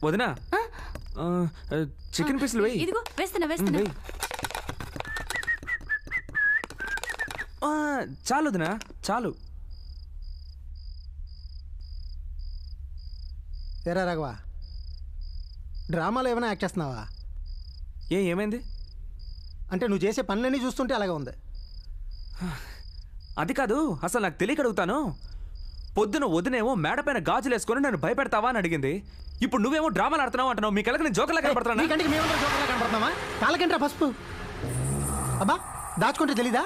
వదినా చికెన్ పీసులు వెయ్యి. ఇదిగో వేస్తున్నా. చాలు వదినా, చాలు. ఏరా రాఘవా, డ్రామాలో ఏమైనా యాక్ట్ చేస్తున్నావా? ఏమైంది అంటే నువ్వు చేసే పనులన్నీ చూస్తుంటే అలాగే ఉంది. అది కాదు, అసలు నాకు తెలియక అడుగుతాను. పొద్దున వదినేమో మేడపైన గాజులు వేసుకొని నన్ను భయపెడతావా అని అడిగింది. ఇప్పుడు నువ్వేమో డ్రామాలు ఆడుతున్నావు అంటున్నావు. మీ కళ్ళకి నేను జోకర్లా కనపడుతున్నా? నీకంటే మేమంతా జోకర్లా కనపడుతున్నావా? కాళ్ళకంటే పసుపు అబ్బా దాచుకుంటే తెలీదా?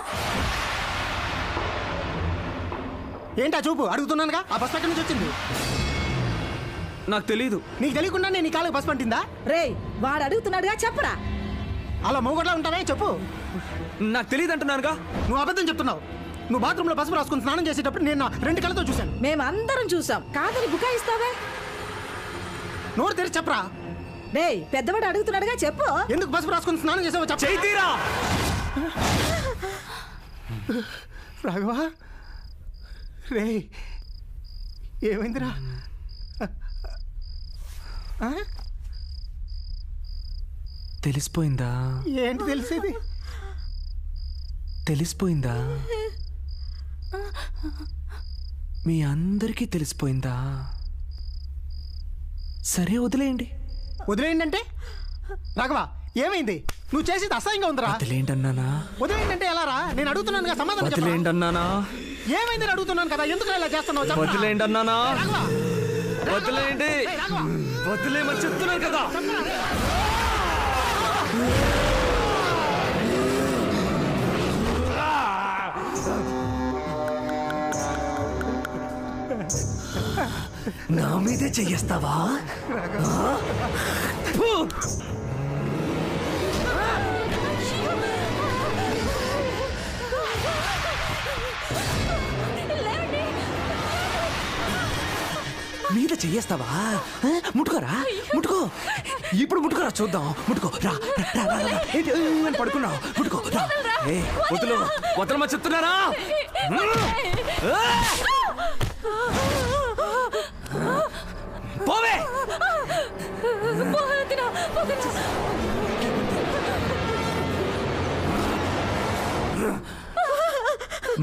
ఏంటా చూపు? అడుగుతున్నానుగా. ఆ పసుపు ఎక్కడి నుంచి వచ్చింది? నాకు తెలీదు. నీకు తెలియకుండా నేను నీ కాళ్ళకి పసుపు అంటిందా? రే వాడు అడుగుతున్నాడుగా, చెప్పరా. అలా మొగట్లా ఉంటానే చెప్పు. నాకు తెలియదు అంటున్నానుగా. నువ్వు అబద్ధం చెప్తున్నావు. నువ్వు బాత్రూంలో పసుపు రాసుకుని స్నానం చేసేటప్పుడు నేను 2 కళ్ళతో చూశాను. మేమందరం చూసాం. కాదని బుకాయిస్తావే? నోరు తెరిచి చెప్పరా. రే పెద్దవాడు అడుగుతున్నాడుగా, చెప్పు. ఎందుకు పసుపు రాసుకుని స్నానం చేసావో చెప్పు. చైతీరా రాఘవా, రే ఏమైందిరా? తెలిసిపోయిందా? ఏంటి తెలిసేది? తెలిసిపోయిందా? మీ అందరికీ తెలిసిపోయిందా? సరే వదిలేయండి. వదిలేయండి అంటే రాఘవా ఏమైంది? నువ్వు చేసేది అసహ్యంగా ఉందిరా. వదిలేయండి అన్నానా? వదిలేయండి అంటే ఎలా రా? నేను అడుగుతున్నాను కదా, సమాధానం చెప్పు. వదిలేయండి అన్నానా? ఏమైంది అని అడుగుతున్నాను కదా, ఎందుకు ఇలా చేస్తున్నావు చెప్పు. వదిలేయండి అన్నానా? రాఘవా, వదిలేయండి. రాఘవా, వదిలేయమని చెప్తున్నాను కదా. నా మీదే చెయ్యేస్తావా? మీద చెయ్యేస్తావా? ముట్టుకోరా, ముట్టుకో. ఇప్పుడు ముట్టుకోరా, చూద్దాం. ముట్టుకో రా. పడుకున్నావు, ముట్టుకో రా. వదులు, వదలమా చెప్తున్నారా? పోవే.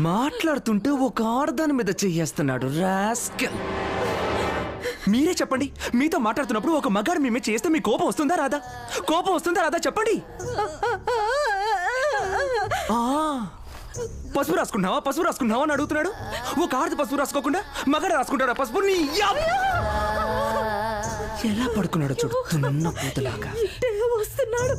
మాట్లాడుతుంటే ఒక ఆడదాని మీద చెయ్యేస్తున్నాడు రాస్కెల్. మీరే చెప్పండి, మీతో మాట్లాడుతున్నప్పుడు ఒక మగాడు మీ మీద చేస్తే మీ కోపం వస్తుందా రాదా? కోపం వస్తుందా రాదా చెప్పండి. పసుపు రాసుకుంటున్నావా, పసుపు రాసుకుంటున్నావా అని అడుగుతున్నాడు. ఒక ఆడది పసుపు రాసుకోకుండా మగాడు రాసుకుంటాడా పసుపు? నీ ఎలా పడుకున్నాడు చూడు, తున్న పూతలాగా. వస్తున్నాడు.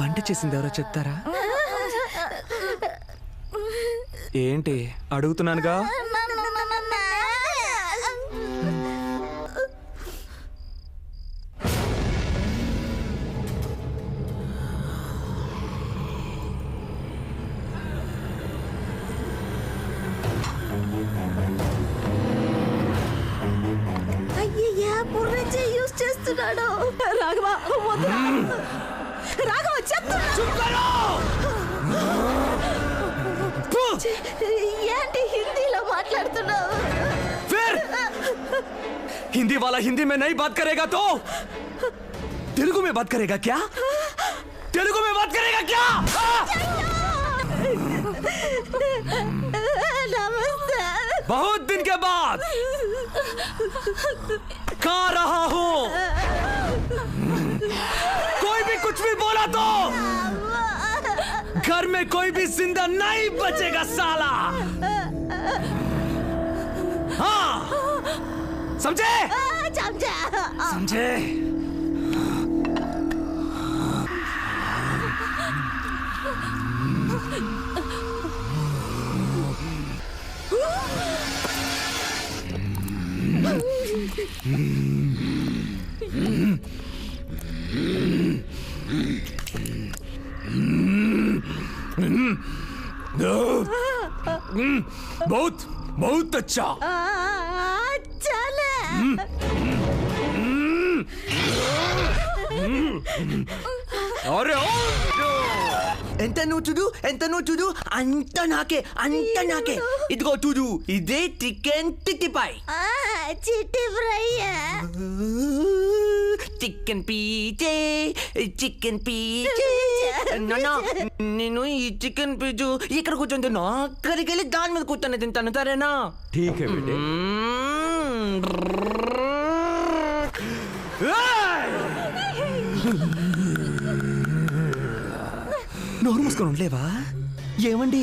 వంట చేసింది ఎవరో చెప్తారా? ఏంటి అడుగుతున్నానుగా. అయ్యయ్యా, బుర్రజీ యూస్ చేస్తున్నాడు. రాఘవా వద్దురా. రాఘవ చెప్తున్నా. ఏంటి హిందీలో మాట్లాడుతున్నావు? हिंदी वाला हिंदी में नहीं बात करेगा तो तेलुगु में बात करेगा क्या? तेलुगु में बात करेगा क्या? नमस्ते। बहुत दिन के बाद कहाँ रहा हूँ? कोई भी कुछ भी बोला तो घर में कोई भी जिंदा नहीं बचेगा साला। हाँ समझे? समझे। समझे? बहुत बहुत अच्छा। चले అరే ఎంత నువ్వు చూడు అంత నాకే ఇదిగో చూడు ఇదే చికెన్ టిక్కిపాయ్ చిట్టి ఫ్రై చికెన్ పీచే నేను ఈ చికెన్ పీచు ఇక్కడ కూర్చొని తిన్నా అక్కడికి వెళ్ళి దాని మీద కూర్చొని తింటాను సరేనా ठीक है बेटे నోరు మూసుకొని ఉండలేవా? ఏమండి,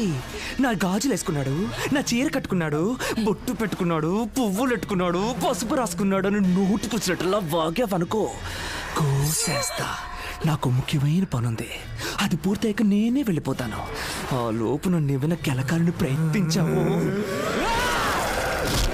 నా గాజులు వేసుకున్నాడు, నా చీర కట్టుకున్నాడు, బొట్టు పెట్టుకున్నాడు, పువ్వులు పెట్టుకున్నాడు, పసుపు రాసుకున్నాడు అని నోటికి వచ్చినట్టులా వాగావనుకో కోసేస్తా. నాకు ముఖ్యమైన పనుంది, అది పూర్తయ్యాక నేనే వెళ్ళిపోతాను. ఆ లోపు నన్ను ఏమైనా కెలకాలని ప్రయత్నించావు